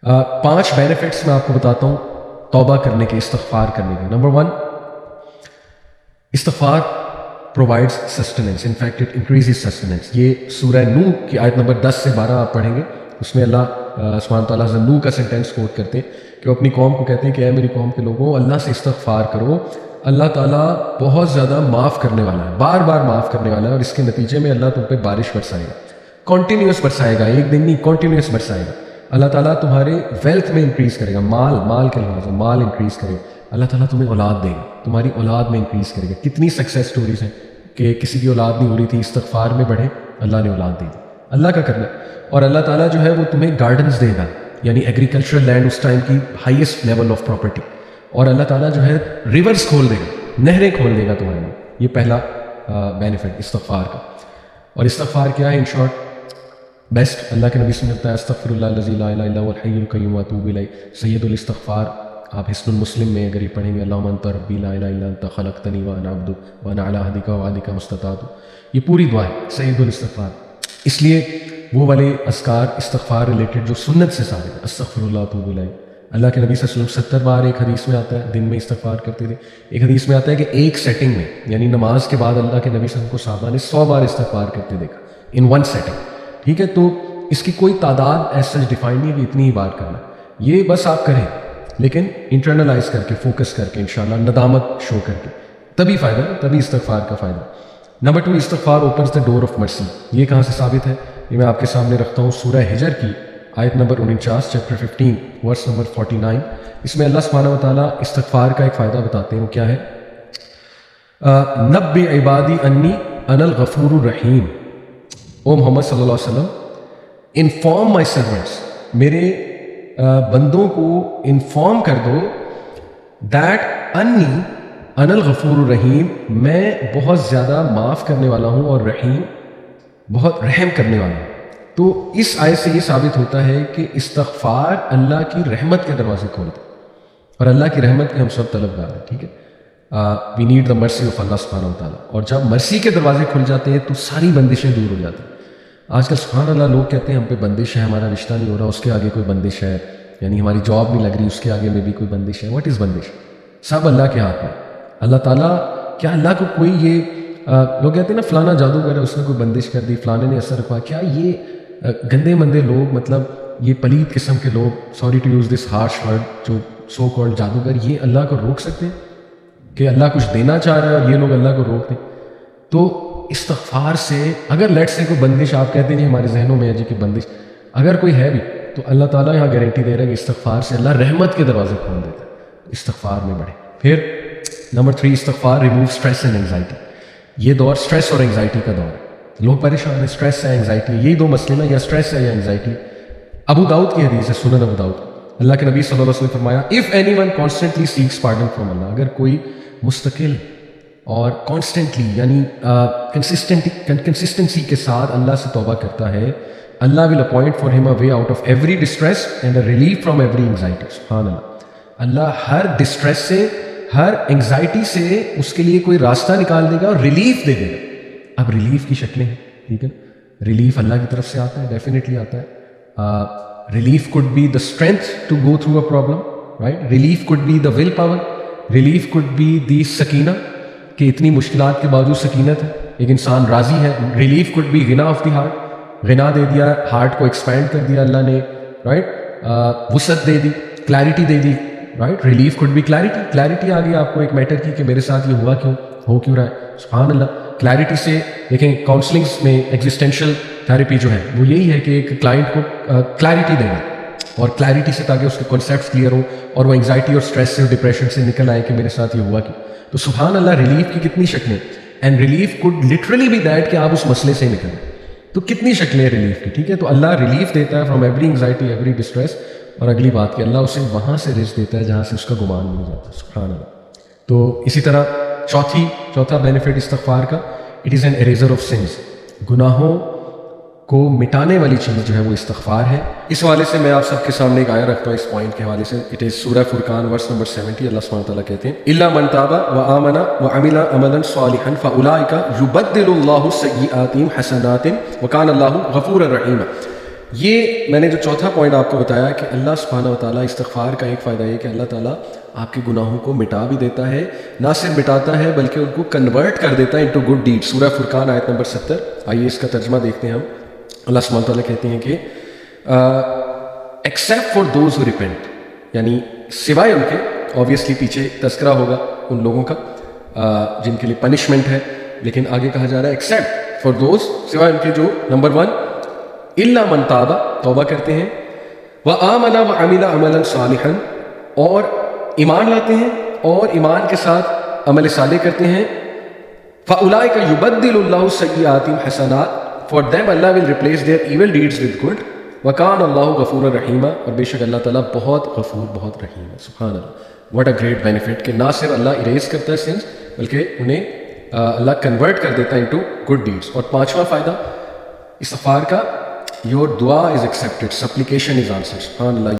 5 benefits میں آپ کو بتاتا ہوں توبہ کرنے کے، استغفار کرنے کے۔ نمبر 1، استغفار provides sustenance, in fact it increases sustenance. یہ سورہ نوح کی آیت نمبر 10 سے 12 آپ پڑھیں گے، اس میں اللہ سبحانہ تعالیٰ سے نوح کا سینٹینس کوٹ کرتے ہیں کہ وہ اپنی قوم کو کہتے ہیں کہ اے میری قوم کے لوگوں، اللہ سے استغفار کرو، اللہ تعالیٰ بہت زیادہ معاف کرنے والا ہے، بار بار معاف کرنے والا ہے، اور اس کے نتیجے میں اللہ تم پہ بارش برسائے گا، کنٹینیوس برسائے گا، ایک دن نہیں، کنٹینیوس برسائے گا۔ اللہ تعالیٰ تمہارے ویلتھ میں انکریز کرے گا، مال کے لحاظ سے مال انکریز کرے گا، اللہ تعالیٰ تمہیں اولاد دے گا، تمہاری اولاد میں انکریز کرے گا۔ کتنی سکسیس سٹوریز ہیں کہ کسی کی اولاد نہیں ہو رہی تھی، استغفار میں بڑھے، اللہ نے اولاد دے دی، اللہ کا کرنا۔ اور اللہ تعالیٰ جو ہے وہ تمہیں گارڈنز دے گا، یعنی ایگریکلچرل لینڈ اس ٹائم کی ہائیسٹ لیول آف پراپرٹی، اور اللہ تعالیٰ جو ہے ریورز کھول دے گا، نہریں کھول دے گا تمہارے لیے۔ یہ پہلا بینیفٹ استغفار کا۔ اور استغفار کیا ہے؟ ان شارٹ بیسٹ، اللہ کے نبی سے ملتا ہے استغفر اللہ الذی لا الہ الا هو الحی القیوم واتوب الیہ، سید الاستغفار۔ آپ حسن المسلم میں اگر یہ پڑھیں گے، اللہم انت ربی لا الہ الا انت خلقتنی وانا عبدک وانا علی عہدک ووعدک ما استطعت، یہ پوری دعا ہے سید الاستغفار۔ اس لیے وہ والے اذکار استغفار ریلیٹڈ جو سنت سے ثابت ہے، استغفر اللہ واتوب الیہ، اللہ کے نبی صلی اللہ علیہ وسلم 70 بار ایک حدیث میں آتا ہے دن میں استغفار کرتے تھے، ایک حدیث میں آتا ہے کہ ایک سیٹنگ میں، یعنی نماز کے بعد اللہ کے نبی صلی اللہ علیہ وسلم کو صحابہ نے 100 بار استغفار کرتے دیکھا، ان ون سیٹنگ۔ ٹھیک ہے، تو اس کی کوئی تعداد ایسا ڈیفائن نہیں ہے کہ اتنی ہی بار کرنا، یہ بس آپ کریں، لیکن انٹرنلائز کر کے، فوکس کر کے، انشاءاللہ ندامت شو کر کے، تبھی فائدہ، تبھی استغفار کا فائدہ۔ نمبر 2، استغفار اوپنز دا ڈور آف مرسی۔ یہ کہاں سے ثابت ہے؟ یہ میں آپ کے سامنے رکھتا ہوں، سورہ ہجر کی آیت نمبر 49، چیپٹر 15 ورس نمبر 49۔ اس میں اللہ سبحانہ و تعالیٰ استغفار کا ایک فائدہ بتاتے ہیں، وہ کیا ہے؟ نبئ عبادی انی انا الغفور الرحیم۔ او محمد صلی اللہ علیہ وسلم، انفارم مائی سرونٹس، میرے بندوں کو انفارم کر دو، دیٹ انی انا الغفور الرحیم، میں بہت زیادہ معاف کرنے والا ہوں اور رحیم، بہت رحم کرنے والا ہوں۔ تو اس آیت سے یہ ثابت ہوتا ہے کہ استغفار اللہ کی رحمت کے دروازے کھولتا ہے، اور اللہ کی رحمت کے ہم سب طلبگار ہیں۔ ٹھیک ہے، we need the mercy of اللہ سبحانہ و تعالیٰ، اور جب مرسی کے دروازے کھل جاتے ہیں تو ساری بندشیں دور ہو جاتی ہیں۔ آج کل سبحان اللہ لوگ کہتے ہیں ہم پہ بندش ہے، ہمارا رشتہ نہیں ہو رہا، اس کے آگے کوئی بندش ہے، یعنی ہماری جاب نہیں لگ رہی، اس کے آگے میں بھی کوئی بندش ہے۔ واٹ از بندش؟ سب اللہ کے ہاتھ میں۔ اللہ تعالیٰ، کیا اللہ کو کوئی یہ لوگ کہتے ہیں نا فلانا جادوگر ہے، اس نے کوئی بندش کر دی، فلانے نے اثر رکھا، کیا یہ گندے مندے لوگ، مطلب یہ پلید قسم کے لوگ، sorry to use this harsh word, جو سو کالڈ جادوگر، یہ اللہ کو روک سکتے ہیں کہ اللہ کچھ دینا چاہ رہا ہے اور یہ لوگ اللہ کو روک دیں؟ تو استغفار سے اگر لیٹ سے کوئی بندش، آپ کہتے ہیں جی ہمارے ذہنوں میں ہے جی کہ بندش، اگر کوئی ہے بھی تو اللہ تعالیٰ یہاں گارنٹی دے رہا ہے کہ استغفار سے اللہ رحمت کے دروازے کھول دیتا ہے۔ استغفار میں بڑھے۔ پھر نمبر 3، استغفار ریموو اسٹریس اینڈ انگزائٹی۔ یہ دور اسٹریس اور انگزائٹی کا دور ہے، لوگ پریشان ہیں، اسٹریس ہے، انگزائٹی، یہی دو مسئلے نا، یا اسٹریس ہے یا انگزائٹی۔ ابو داؤد کی حدیث ہے، سنن ابو داؤد، اللہ کے نبی صلی اللہ علیہ وسلم نے فرمایا، if anyone constantly seeks pardon from Allah, اگر کوئی مستقل اور کانسٹنٹلی، یعنی کنسسٹنسی کے ساتھ اللہ سے توبہ کرتا ہے، اللہ ول appoint for him a way out of every distress and a relief from every anxiety. سبحان اللہ، اللہ ہر ڈسٹریس سے، ہر انگزائٹی سے اس کے لیے کوئی راستہ نکال دے گا اور ریلیف دے دے گا۔ اب ریلیف کی شکلیں ہیں، ٹھیک ہے، ریلیف اللہ کی طرف سے آتا ہے، ڈیفینیٹلی آتا ہے۔ Relief could be the strength to go through a problem, right, relief could be the will power, relief could be the سکینہ، کہ اتنی مشکلات کے باوجود سکینت ہے، ایک انسان راضی ہے۔ ریلیف کوڈ بی غنا آف دی ہارٹ، غنا دے دیا، ہارٹ کو ایکسپینڈ کر دیا اللہ نے، رائٹ، وسعت دے دی، کلیرٹی دے دی، right. Relief could be clarity, clarity آ گئی آپ کو ایک میٹر کی کہ میرے ساتھ یہ ہوا کیوں، ہو کیوں رہا ہے، سبحان اللہ۔ کلیرٹی سے دیکھیں کاؤنسلنگس میں ایگزسٹینشیل تھیراپی جو ہے وہ یہی ہے کہ ایک کلائنٹ کو کلیرٹی دینا، اور کلیرٹی سے تاکہ اس کے کنسیپٹس کلیئر ہوں اور وہ انگزائٹی اور اسٹریس سے اور ڈپریشن سے نکل آئے کہ میرے ساتھ یہ ہوا کیوں۔ تو سبحان اللہ، ریلیف کی کتنی شکلیں، and relief could literally be that کہ آپ اس مسئلے سے نکلیں، تو کتنی شکلیں ریلیف کی، ٹھیک ہے۔ تو اللہ ریلیف دیتا ہے from every anxiety, every distress, اور اگلی بات کہ اللہ اسے وہاں سے رزق دیتا ہے جہاں سے اس کا گمان نہیں جاتا، سبحان اللہ۔ تو اسی طرح چوتھا بینیفٹ استغفار کا، it is an eraser of since, گناہوں کو مٹانے والی چیز جو ہے وہ استغفار ہے۔ اس حوالے سے میں آپ سب کے سامنے ایک آیت رکھتا ہوں اس پوائنٹ کے حوالے سے، اٹ از سورہ فرقان ورس نمبر 70۔ اللہ سبحانہ تعالیٰ کہتے ہیں، الا من تاب وآمن وعمل عملا صالحا فاولئک یبدل اللہ سیئاتہم حسنات وکان اللہ غفورا رحیما۔ یہ میں نے جو چوتھا پوائنٹ آپ کو بتایا کہ اللہ سبحانہ و تعالیٰ استغفار کا ایک فائدہ یہ کہ اللہ تعالیٰ آپ کے گناہوں کو مٹا بھی دیتا ہے، نہ صرف مٹاتا ہے بلکہ ان کو کنورٹ کر دیتا ہے انٹو گڈ ڈیڈ. سورہ فرقان آیت نمبر 70. آئیے اس کا ترجمہ دیکھتے ہیں ہم. اللہ سبحانہ و تعالیٰ کہتے ہیں کہ except for those who repent, یعنی سوائے ان کے، آبویسلی پیچھے تذکرہ ہوگا ان لوگوں کا جن کے لیے پنشمنٹ ہے، لیکن آگے کہا جا رہا ہے ایکسیپٹ فار دوز، سوائے ان کے جو نمبر 1 الا من تاب، توبہ کرتے ہیں، وآمن وعمل عملا صالحا، اور ایمان لاتے ہیں اور ایمان کے ساتھ عمل صالح کرتے ہیں. فاولئک یبدل اللہ سیئاتہم حسنات، for them Allah will replace their evil deeds with good. وَكَانَ اللَّهُ غَفُورًا رَحِيمًا، اور بے شک اللہ تعالیٰ بہت غفور بہت رحیم ہے. سبحان اللہ، what a great benefit کہ نہ صرف اللہ اریز کرتا ہے سنس بلکہ انہیں اللہ کنورٹ کر دیتا ہے انٹو گڈ ڈیڈس. اور پانچواں فائدہ استغفار کا، your دعا is accepted, supplication is answered. سبحان اللہ.